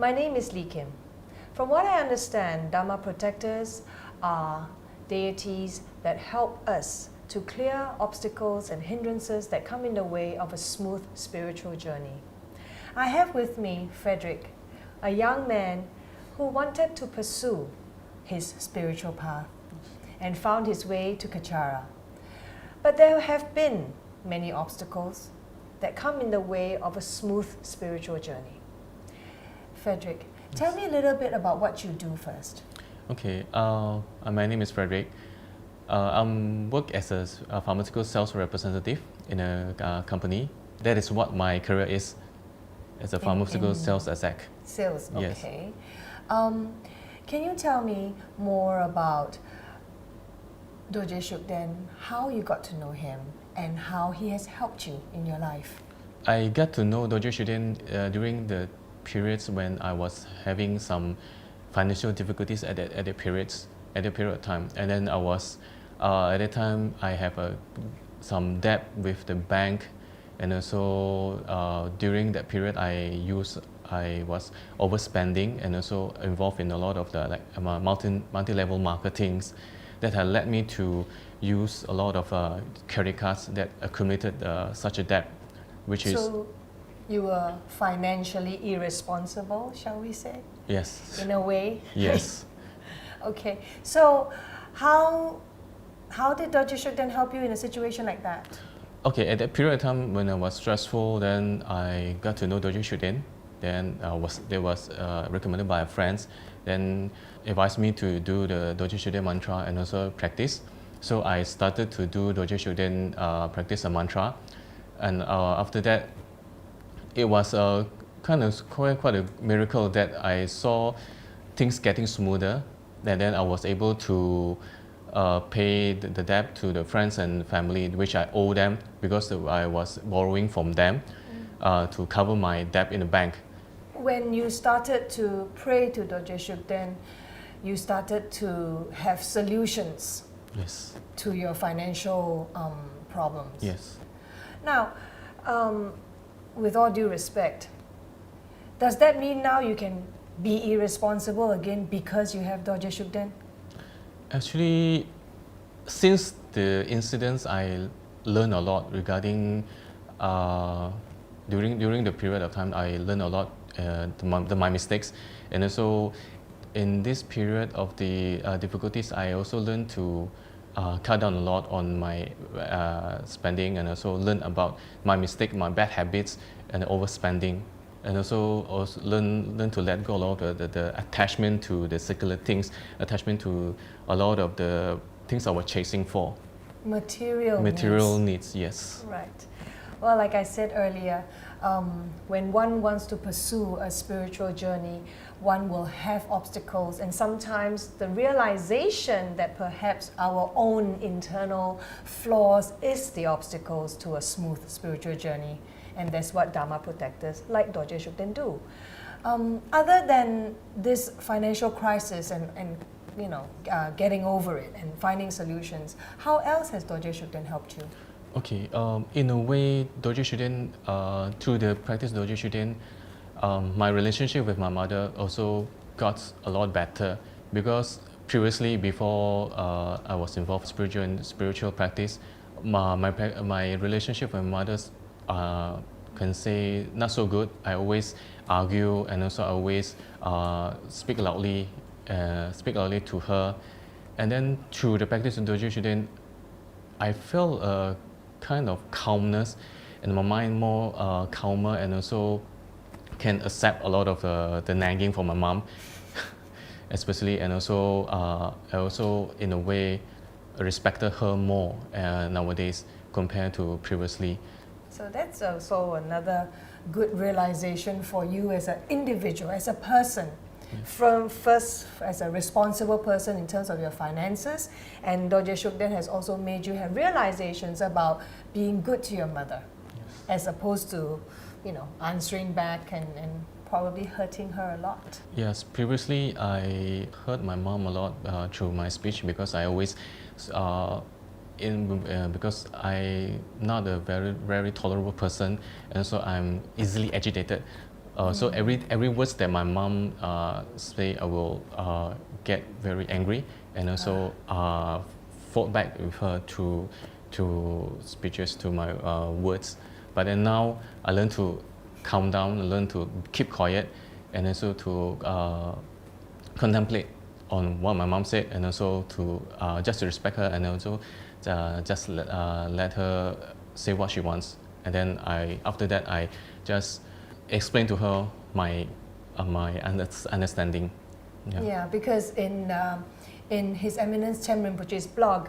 My name is Lee Kim. From what I understand, Dharma protectors are deities that help us to clear obstacles and hindrances that come in the way of a smooth spiritual journey. I have with me Frederick, a young man who wanted to pursue his spiritual path and found his way to Kachara. But there have been many obstacles that come in the way of a smooth spiritual journey. Frederick, tell me a little bit about what you do first. Okay, my name is Frederick. I work as a pharmaceutical sales representative in a company. That is what my career is, as a pharmaceutical sales exec. Sales, Yes. okay. Can you tell me more about Dorje Shugden, how you got to know him and how he has helped you in your life? I got to know Dorje Shugden during the periods when I was having some financial difficulties at the period of time, and then I was at that time I have some debt with the bank, and also during that period I was overspending and also involved in a lot of the multi-level marketings that had led me to use a lot of credit cards that accumulated such a debt, which is. So you were financially irresponsible, shall we say? Yes. In a way? Yes. Okay, so how did Dorje Shugden help you in a situation like that? Okay, at that period of time when I was stressful, then I got to know Dorje Shugden. Then they was recommended by friends. Then advised me to do the Dorje Shugden mantra and also practice. So I started to do Dorje Shugden practice a mantra, and after that, it was kind of quite a miracle that I saw things getting smoother, and then I was able to pay the debt to the friends and family which I owe them, because I was borrowing from them to cover my debt in the bank. When you started to pray to Dorje Shugden, you started to have solutions Yes. to your financial problems. Yes. Now, with all due respect, does that mean now you can be irresponsible again because you have Dorje Shugden? Actually, since the incidents, I learned a lot regarding during the period of time. I learned a lot my mistakes, and also in this period of the difficulties, I also learned to cut down a lot on my spending, and also learn about my mistake, my bad habits, and overspending, and also learn to let go a lot of the attachment to the secular things, attachment to a lot of the things I was chasing for. Material needs, yes. Right. Well, like I said earlier, when one wants to pursue a spiritual journey, one will have obstacles, and sometimes the realization that perhaps our own internal flaws is the obstacles to a smooth spiritual journey, and that's what Dharma protectors like Dorje Shugden do. Other than this financial crisis and getting over it and finding solutions, how else has Dorje Shugden helped you? Okay, in a way, Dorje Shugden, through the practice of Dorje Shugden, my relationship with my mother also got a lot better, because previously, before I was involved in spiritual practice, my relationship with my mother can say not so good. I always argue, and also I always speak loudly to her. And then through the practice of Dorje Shugden, I felt a kind of calmness, and my mind more calmer, and also can accept a lot of the nagging from my mom, especially, and also I also in a way respected her more nowadays compared to previously. So that's also another good realization for you as an individual, as a person. From first as a responsible person in terms of your finances, and Dorje Shugden has also made you have realizations about being good to your mother, as opposed to answering back and probably hurting her a lot. Yes, previously I hurt my mom a lot through my speech, because I always because I'm not a very tolerable person, and so I'm easily agitated So every words that my mom say, I will get very angry, and also fought back with her to speeches, to my words. But then now I learn to calm down, I learn to keep quiet, and also to contemplate on what my mom said, and also to just to respect her, and also just let her say what she wants. And then after that I just explain to her my understanding. Yeah, because in His Eminence Chen Rinpoche's blog,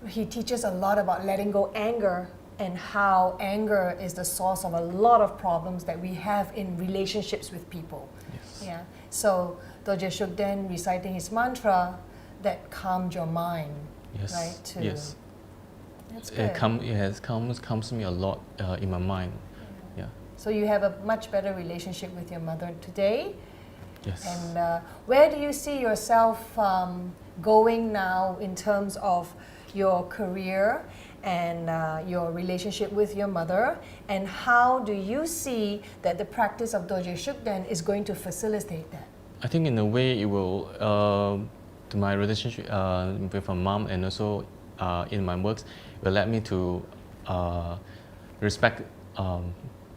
he teaches a lot about letting go anger and how anger is the source of a lot of problems that we have in relationships with people. Yes. Yeah. So Dorje Shugden reciting his mantra that calmed your mind. Yes. Right. Too. Yes. That's good. It calms me a lot in my mind. Yeah. So you have a much better relationship with your mother today. Yes. And where do you see yourself going now in terms of your career and your relationship with your mother? And how do you see that the practice of Dorje Shugden is going to facilitate that? I think in a way it will, to my relationship with my mom, and also in my works, will let me to respect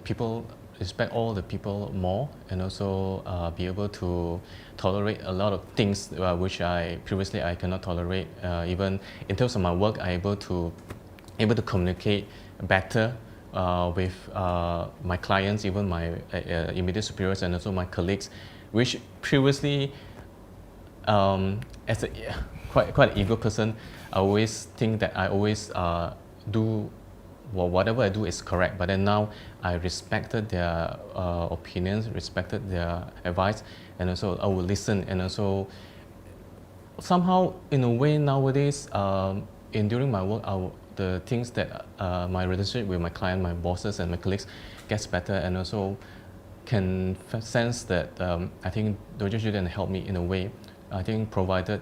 people, respect all the people more, and also be able to tolerate a lot of things which previously I cannot tolerate. Even in terms of my work, I'm able to communicate better with my clients, even my immediate superiors, and also my colleagues, which previously, as a quite an ego person, I always think that I always do, well, whatever I do is correct. But then now I respected their opinions, respected their advice, and also I will listen. And also somehow, in a way, nowadays, during my work, the things that my relationship with my client, my bosses, and my colleagues gets better, and also can sense that I think Dorje Shugden helped me in a way. I think provided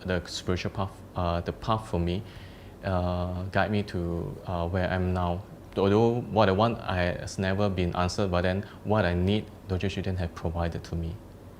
the spiritual path, the path for me, guide me to where I am now. Although what I want has never been answered, but then what I need, Dorje Shugden have provided to me.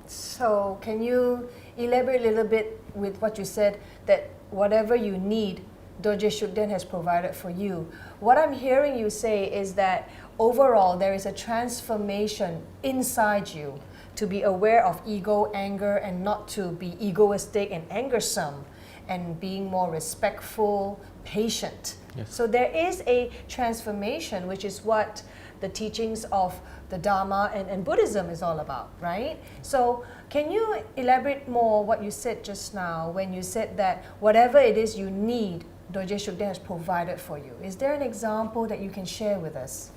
So can you elaborate a little bit with what you said, that whatever you need, Dorje Shugden has provided for you? What I'm hearing you say is that overall there is a transformation inside you to be aware of ego, anger, and not to be egoistic and angersome, and being more respectful, patient. Yes. So there is a transformation, which is what the teachings of the Dharma and Buddhism is all about, right? So can you elaborate more what you said just now when you said that whatever it is you need, Dorje Shugden has provided for you? Is there an example that you can share with us?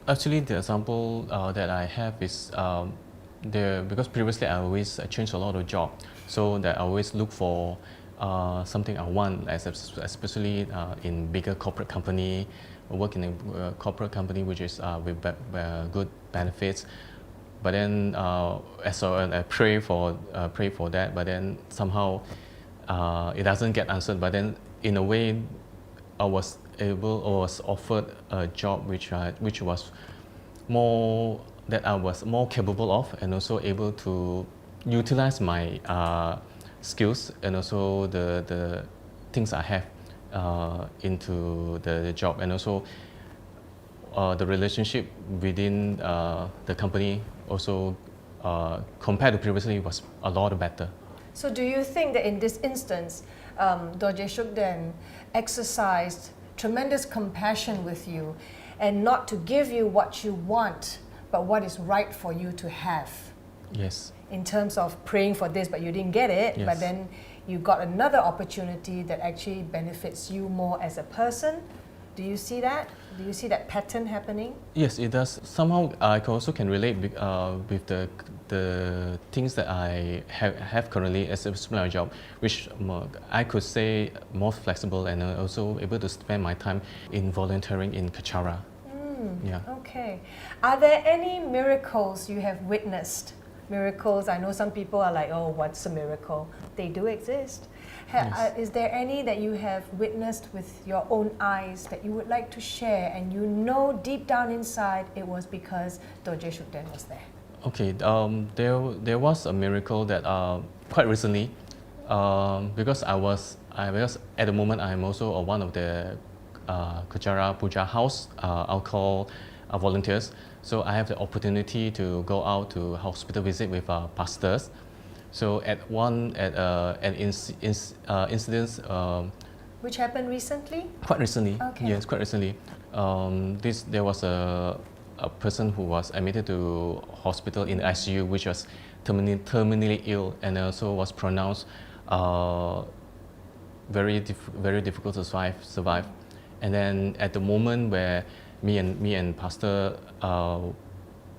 Actually, the example that I have is because previously I always changed a lot of job, so that I always look for something I want, especially in bigger corporate company, work in a corporate company which is with good benefits. But then I pray for that, but then somehow it doesn't get answered. But then in a way, I was offered a job which was more, that I was more capable of, and also able to utilize my skills and also the things I have into the job, and also the relationship within the company also compared to previously was a lot better. So do you think that in this instance, Dorje Shugden exercised tremendous compassion with you, and not to give you what you want, but what is right for you to have? Yes. In terms of praying for this, but you didn't get it, Yes. but then you got another opportunity that actually benefits you more as a person. Do you see that? Do you see that pattern happening? Yes, it does. Somehow I also can relate with the things that I have currently as a job, which I could say more flexible, and also able to spend my time in volunteering in Kachara. Yeah. Okay. Are there any miracles you have witnessed miracles. I know some people are like, oh, what's a miracle? They do exist. Yes. Is there any that you have witnessed with your own eyes that you would like to share, and you know deep down inside it was because Dorje Shugden was there? Okay, there was a miracle that quite recently, because because at the moment I am also one of the Kachara Puja House alcohol volunteers. So I have the opportunity to go out to hospital visit with pastors. So at an incident, Which happened recently? quite recently, Okay. yes, quite recently. There was a person who was admitted to hospital in ICU, which was terminally ill, and also was pronounced very difficult to survive. And then at the moment where me and pastor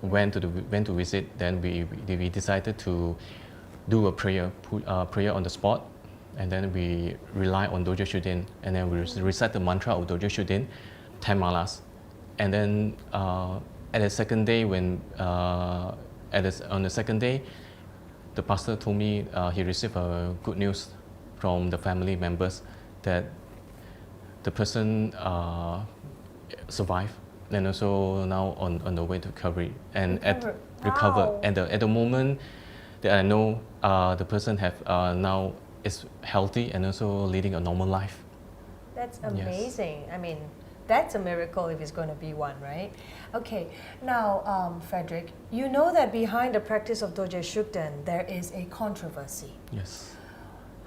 went to visit, then we decided to do a prayer on the spot, and then we rely on Dorje Shugden, and then we recite the mantra of Dorje Shugden, 10 malas. And then at the second day, on the second day, the pastor told me he received good news from the family members that the person survived, and also now on the way to recovery and recover. Wow. And at the moment that I know, the person now is healthy and also leading a normal life. That's amazing. I mean, that's a miracle if it's going to be one, right? Okay, now, Frederick, you know that behind the practice of Dorje Shugden, there is a controversy. Yes.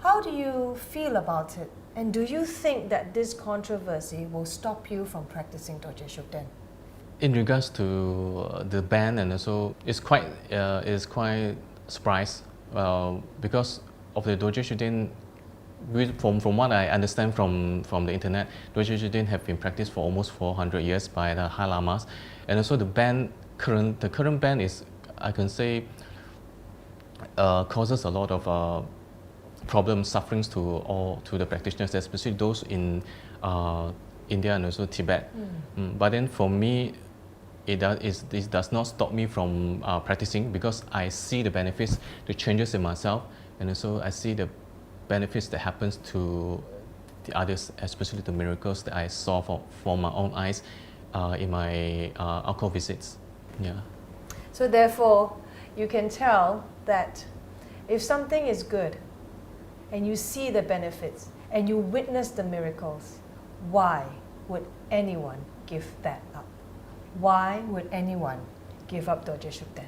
How do you feel about it? And do you think that this controversy will stop you from practicing Dorje Shugden? In regards to the ban, and also it's quite surprised because of the Dorje Shugden. From what I understand from the internet, Dorje Shugden have been practiced for almost 400 years by the High Lamas, and also the current ban is, I can say, causes a lot of problems, sufferings to the practitioners, especially those in India and also Tibet. But then for me, this does not stop me from practicing, because I see the benefits, the changes in myself, and also I see the benefits that happens to the others, especially the miracles that I saw for my own eyes in my alcohol visits. Yeah. So therefore, you can tell that if something is good and you see the benefits and you witness the miracles, why would anyone give that up? Why would anyone give up Dorje Shugden?